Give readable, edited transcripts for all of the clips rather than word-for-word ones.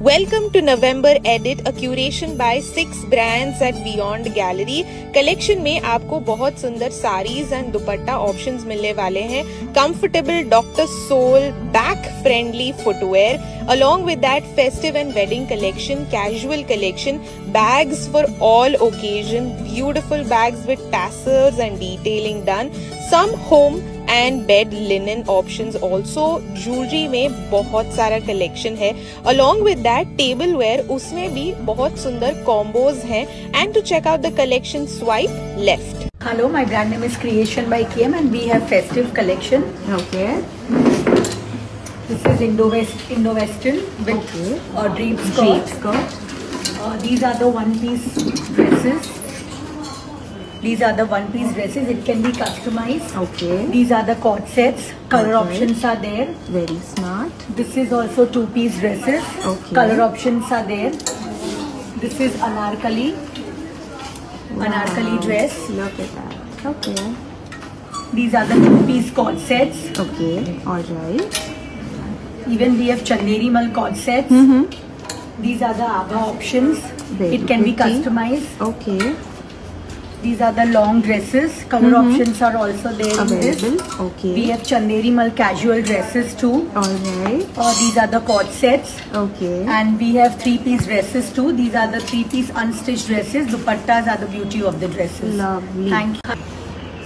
Welcome to November Edit, a curation by 6 brands at Beyond Gallery. Collection में आपको बहुत सुंदर साड़ीज एंड दुपट्टा ऑप्शंस मिलने वाले हैं. Comfortable doctor soul back friendly footwear, along with that festive and wedding collection, casual collection, bags for all occasion, beautiful bags with tassels and detailing done, some home and bed linen options also. Jewellery में बहुत सारा collection है. Along with that tableware, उसमें भी बहुत सुंदर combos हैं. And to check out the collection, swipe left. Hello, my brand name is Creation by KM and we have festive collection. Okay. This is Indo-Western with dream skirt. These are the one-piece dresses. These are the one-piece dresses. It can be customized. Okay. These are the cord sets. Color options are there. Very smart. This is also two-piece dresses. Okay. Color options are there. This is Anarkali. Wow. Anarkali dress. Look at that. Okay. These are the two-piece cord sets. Okay. All right. Even we have Chanderi Mal cord sets. These are the Abha options. Very it can be pretty. customized. Okay. These are the long dresses. Color options are also there available. in this. Okay. We have Chanderi Mal casual dresses too. All right. These are the cord sets. Okay. And we have three-piece dresses too. These are the three-piece unstitched dresses. Dupattas are the beauty of the dresses. Lovely. Thank you.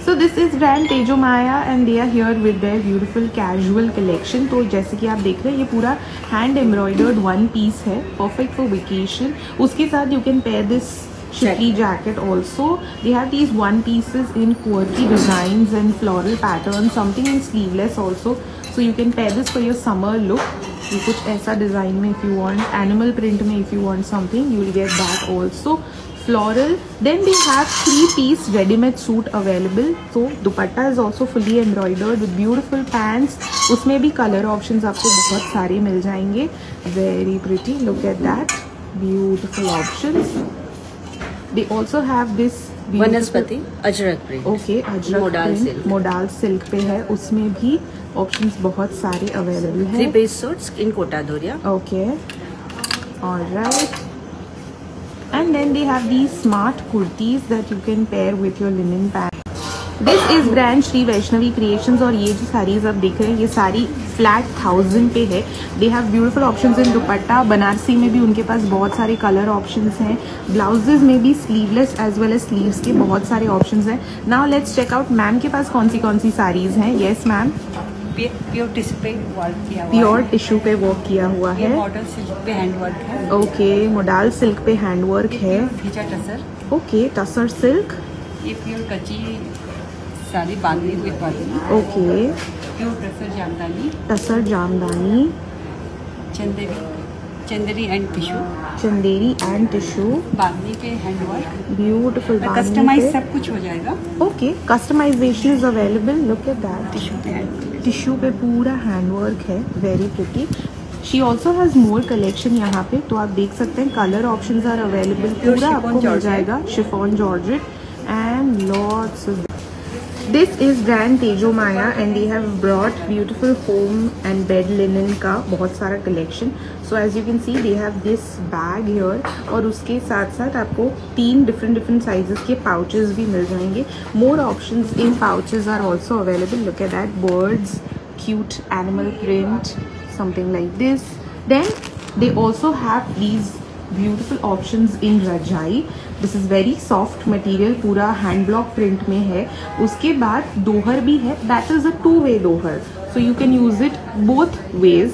So this is brand Tejo Maya and they are here with their beautiful casual collection. तो जैसे कि आप देख रहे हैं, ये पूरा hand embroidered one piece है, perfect for vacation. उसके साथ you can pair this Shikli jacket also. They have these one pieces in quirky designs and floral patterns, something in sleeveless also. So you can pair this for your summer look. You कुछ ऐसा design में if you want, animal print में if you want something, you will get that also. Floral. Then they have 3-piece ready-made suit available. So dupatta is also fully embroidered with beautiful pants. उसमें भी color options आपको बहुत सारे मिल जाएंगे. Very pretty. Look at that. Beautiful options. They also have this वनस्पति Ajrak print. Okay, Ajrak modal print, silk. Modal silk पे है. उसमें भी ऑप्शंस बहुत सारे अवेलेबल हैं. 3-piece suits in Kota Doria. Okay, all right. And then they have these smart kurtis that you can pair with your linen pants. This is brand Shri Vaishnavi creations और ये जो साड़ीज आप देख रहे हैं ये सारी फ्लैट 1000 पे है. दे हैव ब्यूटीफुल ऑप्शंस इन दुपट्टा. बनारसी में भी उनके पास बहुत सारे कलर ऑप्शंस हैं. ब्लाउजेज में भी sleeveless as well as sleeves के बहुत सारे ऑप्शंस हैं. Now let's check out ma'am के पास कौन सी साड़ीज हैं. Yes ma'am. प्योर टिश्यू पे वर्क किया हुआ है. प्योर टिश्यू पे वर्क किया हुआ है. मॉडल सिल्क पे हैंड वर्क है. ओके, मोडाल सिल्क पे हैंड वर्क है. Feature tussar. Okay, tussar silk. ये प्योर कच्ची sari bandhani with bandhani. Okay, pure tussar jamdani. Tussar jamdani. Chanderi and tissue. Chanderi and tissue. Bandhani पे हैंड वर्क. ब्यूटीफुल. कस्टमाइज सब कुछ हो जाएगा. Okay, customisation is available. Look at that. Tissue पे हैंड. टिश्यू पे पूरा हैंड वर्क है. Very pretty. She also has more collection यहाँ पे, तो आप देख सकते हैं. Colour options are available. पूरा आपको मिल जाएगा. Chiffon georgette and lots of. This is brand Tejo Maya and they have brought beautiful home and bed linen का बहुत सारा collection. So as you can see they have this bag here और उसके साथ साथ आपको 3 different sizes के pouches भी मिल जाएंगे. More options in pouches are also available. Look at that. Birds, cute animal print, something like this. Then they also have these beautiful options in razai. This is very soft material. पूरा hand block print में है. उसके बाद दोहर भी है. That is a 2-way dohar. So you can use it both ways,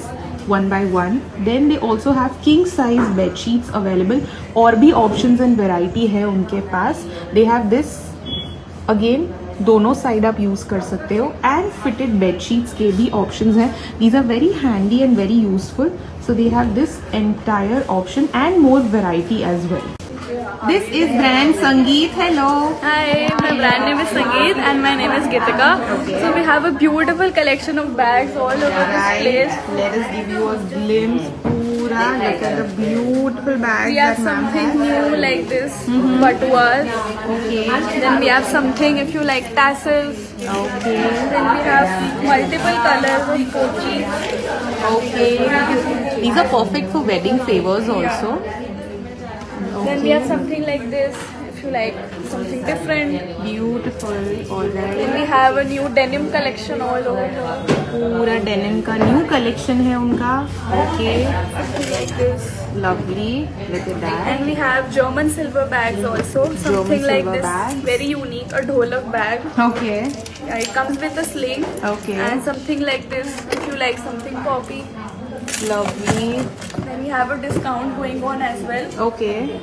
1 by 1. Then they also have king size bed sheets available. और भी options and variety है उनके पास. दे हैव दिस अगेन, दोनों साइड आप यूज कर सकते हो. एंड फिटेड बेड शीट्स के भी ऑप्शंस हैं. These are very handy and very useful. So they have this entire option and more variety as well. This is brand Sangeet. Hello. Hi, my brand name is Sangeet and my name is Gitika. Okay. So we have a beautiful collection of bags all over this place. Let us give you a glimpse. Pura, look at the beautiful bags. We have something new like this, batuas. Okay. Then we have something if you like tassels. Okay. Then we have multiple colors of pochi. Okay. These are perfect for wedding favors also. Then we have something like this, if you like something different. Beautiful. Alright. Then we have a new denim collection all over here. पूरा denim का new collection है उनका. Okay. Something like this. Lovely. Look at that. And we have German silver bags also. Something like silver this. bags. Very unique, a dholak bag. Okay. Yeah, it comes with a sling. Okay. And something like this, if you like something poppy. Lovely. Then we have a discount going on as well. Okay.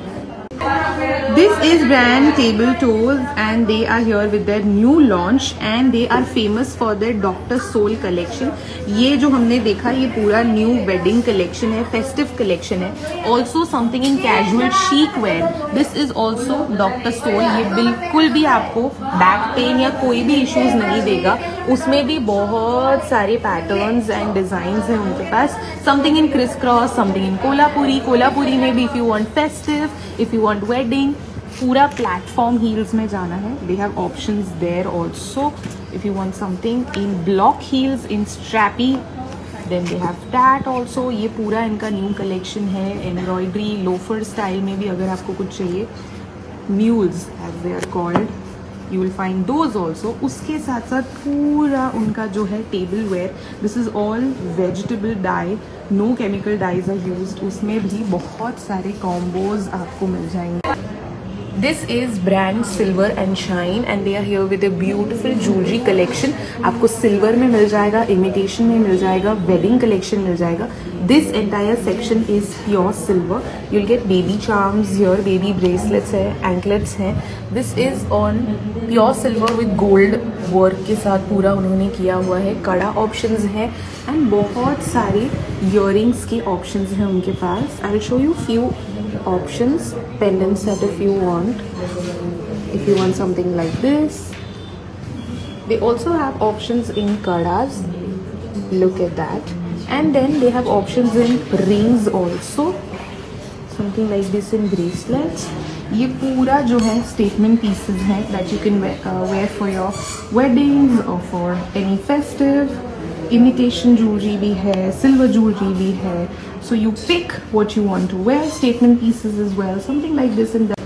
This is brand Table Toes and they are here with their new launch and they are famous for their Dr. Soul collection. ये जो हमने देखा ये पूरा new wedding collection है, festive collection है. Also something in casual chic wear. This is also Dr. Soul. ये बिल्कुल भी आपको back pain या कोई भी issues नहीं देगा. उसमें भी बहुत सारे patterns and designs हैं उनके पास. Something in crisscross, something in Kolhapuri. Kolhapuri में भी if you want festive, if you want wedding, पूरा platform heels में जाना है. They have options there also. If you want something in block heels, in strappy, then they have that also. ये पूरा इनका new collection है. Embroidery, loafer style में भी अगर आपको कुछ चाहिए, mules as they are called, you will find those also. उसके साथ साथ पूरा उनका जो है table wear, this is all vegetable dye, no chemical dyes are used. उसमें भी बहुत सारे combos आपको मिल जाएंगे. This is brand Silver and Shine and they are here with a beautiful jewelry collection. आपको silver में मिल जाएगा, imitation में मिल जाएगा, wedding collection मिल जाएगा. This entire section is pure silver. You'll get baby charms here, baby bracelets है, anklets हैं. This is on pure silver with gold work के साथ पूरा उन्होंने किया हुआ है. कड़ा options है and बहुत सारे earrings के options हैं उनके पास. I'll show you few options, pendant set if you want. If you want something like this, they also have options in kadas. Look at that. And then they have options in rings also, something like this in bracelets. ये पूरा जो है statement pieces हैं that you can wear for your weddings or for any festive. Imitation jewelry भी है, silver jewelry भी है. So you pick what you want to wear. Statement pieces as well, something like this and that.